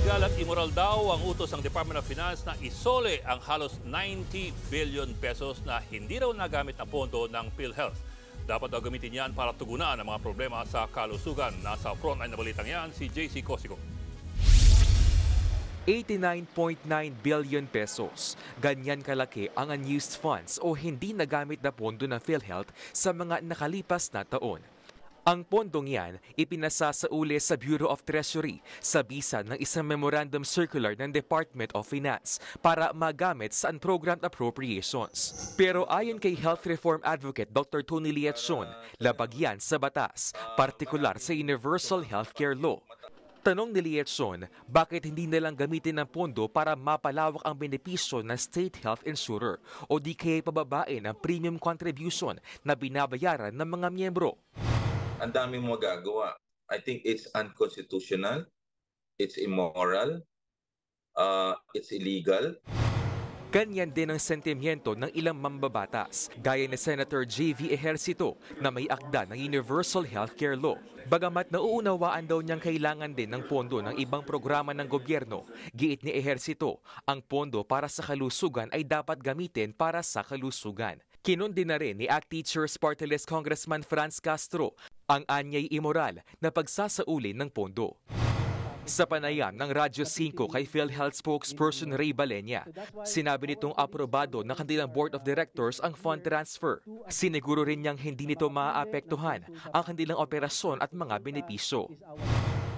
Illegal at immoral daw ang utos ng Department of Finance na isole ang halos 90 billion pesos na hindi raw nagamit na pondo ng PhilHealth. Dapat daw gamitin yan para tugunan ang mga problema sa kalusugan. Nasa frontline na balitang yan si JC Cosico. 89.9 billion pesos. Ganyan kalaki ang unused funds o hindi nagamit na pondo ng PhilHealth sa mga nakalipas na taon. Ang pondong yan ipinasasauli sa Bureau of Treasury sa bisa ng isang memorandum circular ng Department of Finance para magamit sa unprogrammed appropriations. Pero ayon kay Health Reform Advocate Dr. Tony Liatzon, labag yan sa batas, partikular sa Universal Healthcare Law. Tanong ni Liatzon, bakit hindi nalang gamitin ng pondo para mapalawak ang benepisyo ng state health insurer o di kaya pababain ang premium contribution na binabayaran ng mga miyembro? Ang daming magagawa. I think it's unconstitutional, it's immoral, it's illegal. Ganyan din ang sentimiento ng ilang mambabatas, gaya ni Senator J.V. Ejercito na may akda ng Universal Healthcare Law. Bagamat nauunawaan daw niyang kailangan din ng pondo ng ibang programa ng gobyerno, giit ni Ejercito, ang pondo para sa kalusugan ay dapat gamitin para sa kalusugan. Kinundi na rin ni ACT Teachers Party List Congressman Franz Castro ang anyay immoral na pagsasauli ng pondo. Sa panayam ng Radyo 5 kay PhilHealth spokesperson Ray Balenya, sinabi nitong aprobado ng kanilang Board of Directors ang fund transfer. Siniguro rin niyang hindi nito maaapektuhan ang kanilang operasyon at mga benepisyo.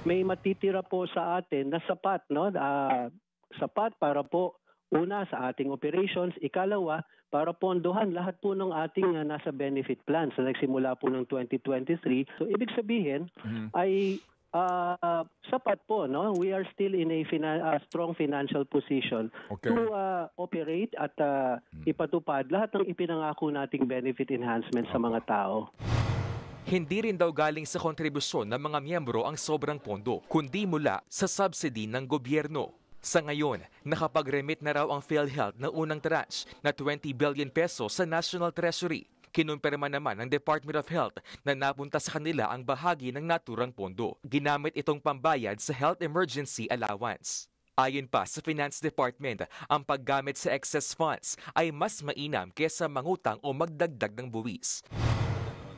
May matitira po sa atin na sapat, no? Sapat para po una sa ating operations, ikalawa para pondohan lahat po ng ating nasa benefit plans na nagsimula po ng 2023. So ibig sabihin ay sapat po, no? We are still in a strong financial position to operate at ipatupad lahat ng ipinangako nating benefit enhancement sa mga tao. Hindi rin daw galing sa kontribusyon ng mga miyembro ang sobrang pondo, kundi mula sa subsidy ng gobyerno. Sa ngayon, nakapag-remit na raw ang PhilHealth ng unang tranche na 20 billion pesos sa National Treasury. Kinumpirma naman ng Department of Health na napunta sa kanila ang bahagi ng naturang pondo. Ginamit itong pambayad sa Health Emergency Allowance. Ayon pa sa Finance Department, ang paggamit sa excess funds ay mas mainam kesa mangutang o magdagdag ng buwis.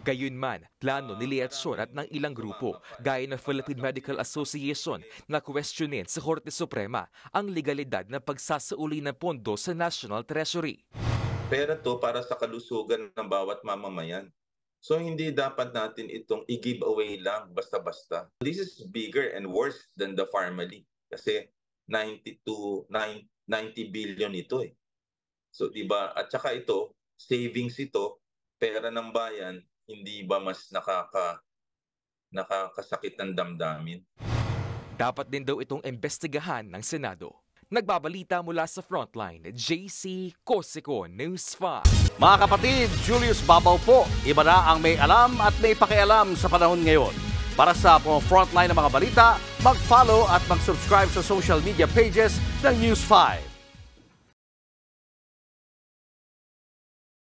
Gayunman, plano ni Liatzon at ng ilang grupo, gaya ng Philippine Medical Association, na questionin sa Korte Suprema ang legalidad ng pagsasauli ng pondo sa National Treasury. Pera to para sa kalusugan ng bawat mamamayan. So hindi dapat natin itong i-give away lang basta-basta. This is bigger and worse than the family. Kasi 90 billion ito eh. So diba, at saka ito, savings ito, pera ng bayan, hindi ba mas nakakasakit ng damdamin? Dapat din daw itong imbestigahan ng Senado. Nagbabalita mula sa Frontline, JC Cosico, News 5. Mga kapatid, Julius Babaw po. Iba na ang may alam at may pakialam sa panahon ngayon. Para sa Frontline ng mga balita, mag-follow at mag-subscribe sa social media pages ng News 5.